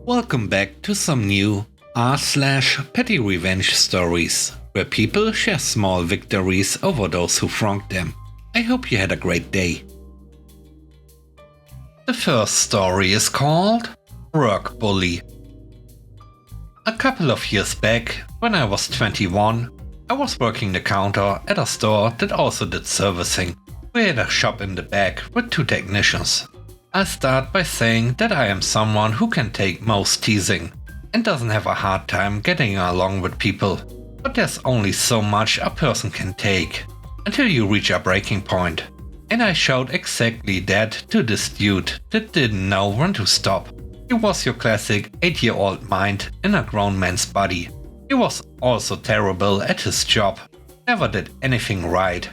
Welcome back to some new r/PettyRevenge stories, where people share small victories over those who wronged them. I hope you had a great day. The first story is called Work Bully. A couple of years back, when I was 21, I was working the counter at a store that also did servicing. We had a shop in the back with 2 technicians. I'll start by saying that I am someone who can take most teasing and doesn't have a hard time getting along with people. But there's only so much a person can take until you reach a breaking point. And I showed exactly that to this dude that didn't know when to stop. He was your classic 8-year-old mind in a grown man's body. He was also terrible at his job, never did anything right,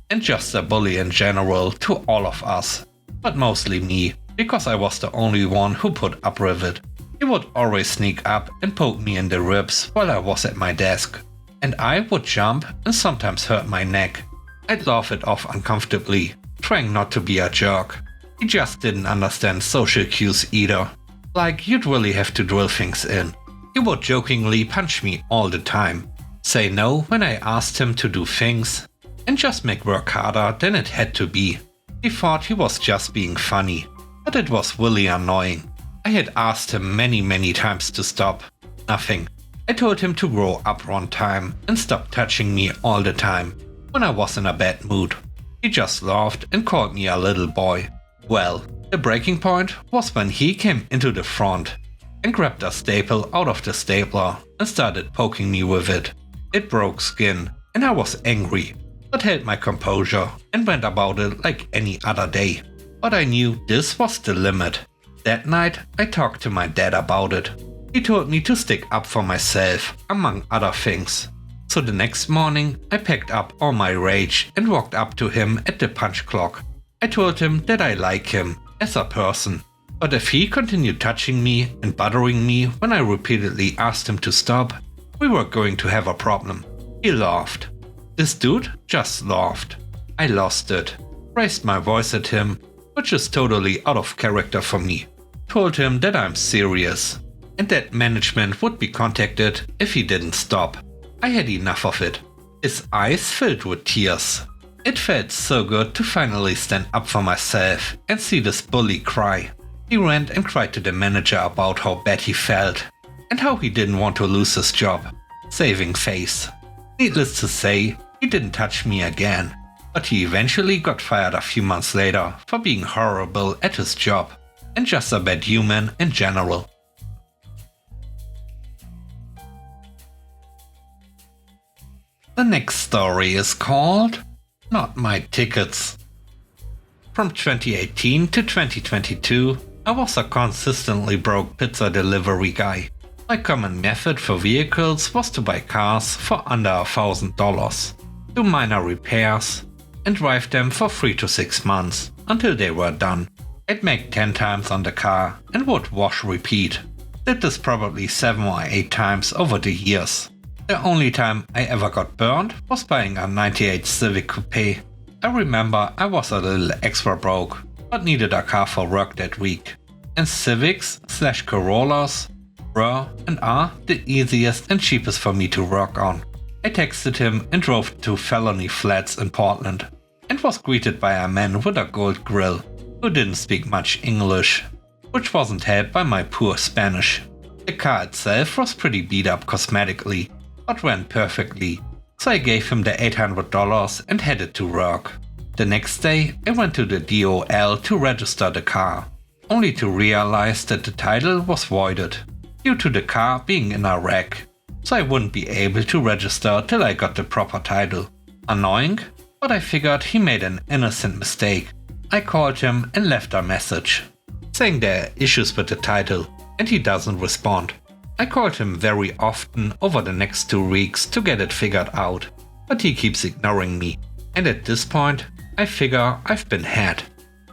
and just a bully in general to all of us. But mostly me, because I was the only one who put up with it. He would always sneak up and poke me in the ribs while I was at my desk. And I would jump and sometimes hurt my neck. I'd laugh it off uncomfortably, trying not to be a jerk. He just didn't understand social cues either. Like, you'd really have to drill things in. He would jokingly punch me all the time, say no when I asked him to do things, and just make work harder than it had to be. He thought he was just being funny, but it was really annoying. I had asked him many times to stop. Nothing. I told him to grow up one time and stop touching me all the time when I was in a bad mood. He just laughed and called me a little boy. Well, the breaking point was when he came into the front and grabbed a staple out of the stapler and started poking me with it. It broke skin and I was angry, but held my composure and went about it like any other day. But I knew this was the limit. That night I talked to my dad about it. He told me to stick up for myself, among other things. So the next morning I packed up all my rage and walked up to him at the punch clock. I told him that I like him as a person, but if he continued touching me and bothering me when I repeatedly asked him to stop, we were going to have a problem. He laughed. This dude just laughed. I lost it. Raised my voice at him, which is totally out of character for me. Told him that I'm serious, and that management would be contacted if he didn't stop. I had enough of it. His eyes filled with tears. It felt so good to finally stand up for myself and see this bully cry. He ran and cried to the manager about how bad he felt, and how he didn't want to lose his job. Saving face. Needless to say, he didn't touch me again, but he eventually got fired a few months later for being horrible at his job, and just a bad human in general. The next story is called Not My Tickets. From 2018 to 2022, I was a consistently broke pizza delivery guy. My common method for vehicles was to buy cars for under $1,000, do minor repairs, and drive them for 3 to 6 months until they were done. I'd make 10 times on the car and would wash repeat. Did this probably 7 or 8 times over the years. The only time I ever got burned was buying a '98 Civic Coupe. I remember I was a little extra broke, but needed a car for work that week. And Civics/Corollas were and are the easiest and cheapest for me to work on. I texted him and drove to Felony Flats in Portland, and was greeted by a man with a gold grill who didn't speak much English, which wasn't helped by my poor Spanish. The car itself was pretty beat up cosmetically, but ran perfectly, so I gave him the $800 and headed to work. The next day I went to the DOL to register the car, only to realize that the title was voided due to the car being in a wreck, so I wouldn't be able to register till I got the proper title. Annoying, but I figured he made an innocent mistake. I called him and left a message, saying there are issues with the title, and he doesn't respond. I called him very often over the next 2 weeks to get it figured out, but he keeps ignoring me, and at this point, I figure I've been had.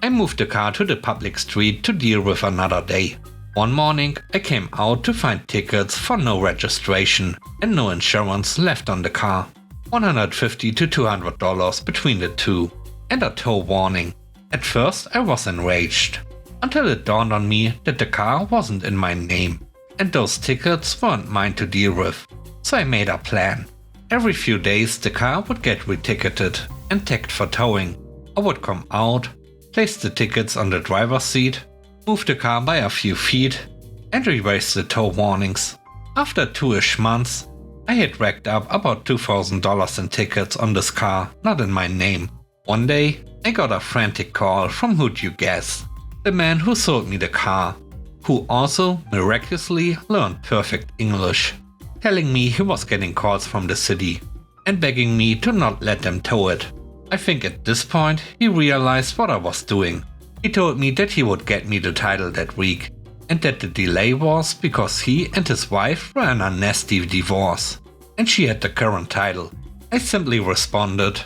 I moved the car to the public street to deal with another day. One morning, I came out to find tickets for no registration and no insurance left on the car. $150 to $200 between the two, and a tow warning. At first I was enraged, until it dawned on me that the car wasn't in my name. and those tickets weren't mine to deal with. So I made a plan. Every few days the car would get reticketed and tagged for towing. I would come out, place the tickets on the driver's seat, move the car by a few feet, and erase the tow warnings. After 2-ish months, I had racked up about $2,000 in tickets on this car, not in my name. One day, I got a frantic call from, who'd you guess? The man who sold me the car, who also miraculously learned perfect English, telling me he was getting calls from the city and begging me to not let them tow it. I think at this point he realized what I was doing. He told me that he would get me the title that week, and that the delay was because he and his wife were in a nasty divorce, and she had the current title. I simply responded,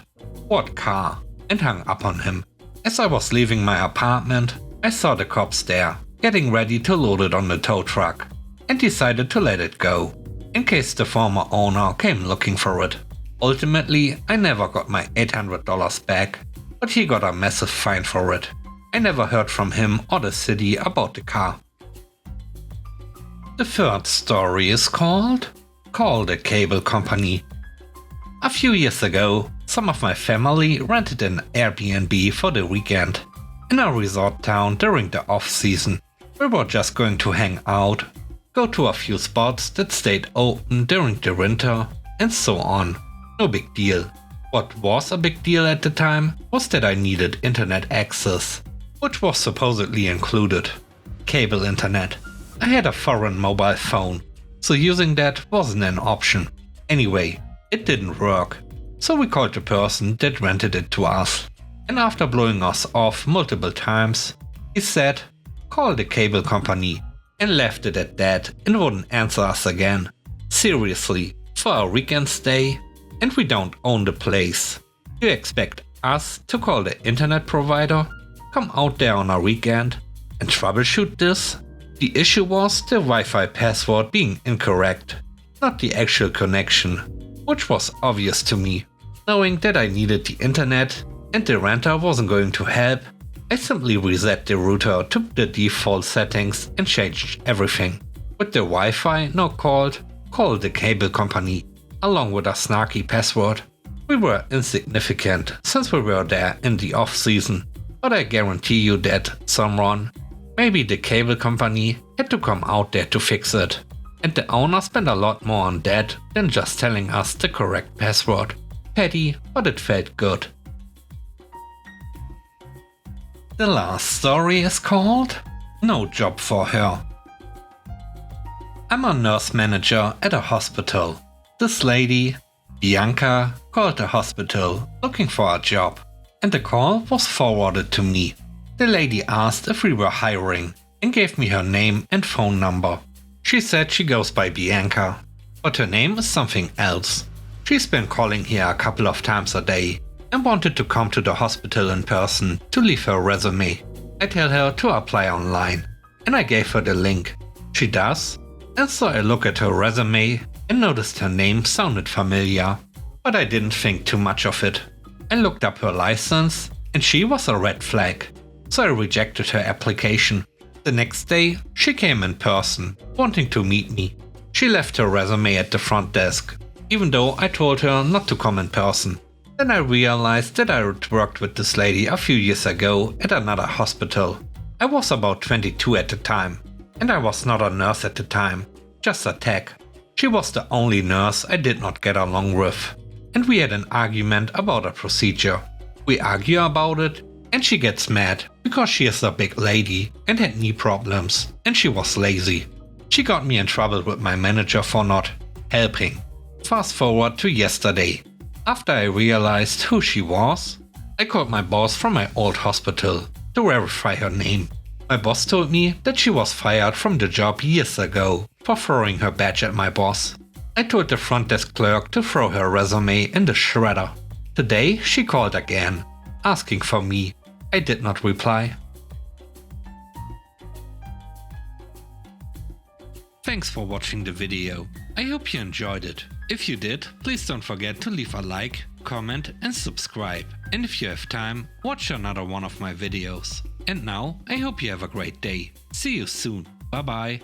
"What car?" and hung up on him. As I was leaving my apartment, I saw the cops there, getting ready to load it on the tow truck, and decided to let it go, in case the former owner came looking for it. Ultimately, I never got my $800 back, but he got a massive fine for it. I never heard from him or the city about the car. The third story is called Call the Cable Company. A few years ago, some of my family rented an Airbnb for the weekend in a resort town during the off-season. We were just going to hang out, go to a few spots that stayed open during the winter, and so on. No big deal. What was a big deal at the time was that I needed internet access, which was supposedly included. Cable internet. I had a foreign mobile phone, so using that wasn't an option. Anyway, it didn't work, so we called the person that rented it to us, and after blowing us off multiple times, he said, "Call the cable company," and left it at that and wouldn't answer us again. Seriously, for a weekend stay? And we don't own the place. You expect us to call the internet provider, come out there on a weekend, and troubleshoot this? The issue was the Wi-Fi password being incorrect, not the actual connection, which was obvious to me. Knowing that I needed the internet and the renter wasn't going to help, I simply reset the router to the default settings and changed everything. With the Wi-Fi now called Call the Cable Company, along with a snarky password. We were insignificant since we were there in the off-season, but I guarantee you that someone, maybe the cable company, had to come out there to fix it. And the owner spent a lot more on that than just telling us the correct password. Petty, but it felt good. The last story is called No Job for Her. I'm a nurse manager at a hospital. This lady, Bianca, called the hospital looking for a job, and the call was forwarded to me. The lady asked if we were hiring and gave me her name and phone number. She said she goes by Bianca, but her name is something else. She's been calling here a couple of times a day and wanted to come to the hospital in person to leave her resume. I tell her to apply online, and I gave her the link. She does, and so I look at her resume and noticed her name sounded familiar, but I didn't think too much of it. I looked up her license, and she was a red flag, so I rejected her application. The next day, she came in person, wanting to meet me. She left her resume at the front desk, even though I told her not to come in person. Then I realized that I had worked with this lady a few years ago at another hospital. I was about 22 at the time, and I was not a nurse at the time, just a tech. She was the only nurse I did not get along with, and we had an argument about a procedure. We argue about it, and she gets mad because she is a big lady and had knee problems, and she was lazy. She got me in trouble with my manager for not helping. Fast forward to yesterday. After I realized who she was, I called my boss from my old hospital to verify her name. My boss told me that she was fired from the job years ago for throwing her badge at my boss. I told the front desk clerk to throw her resume in the shredder. Today she called again, asking for me. I did not reply. Thanks for watching the video. I hope you enjoyed it. If you did, please don't forget to leave a like, comment and subscribe. And if you have time, watch another one of my videos. And now, I hope you have a great day. See you soon. Bye bye.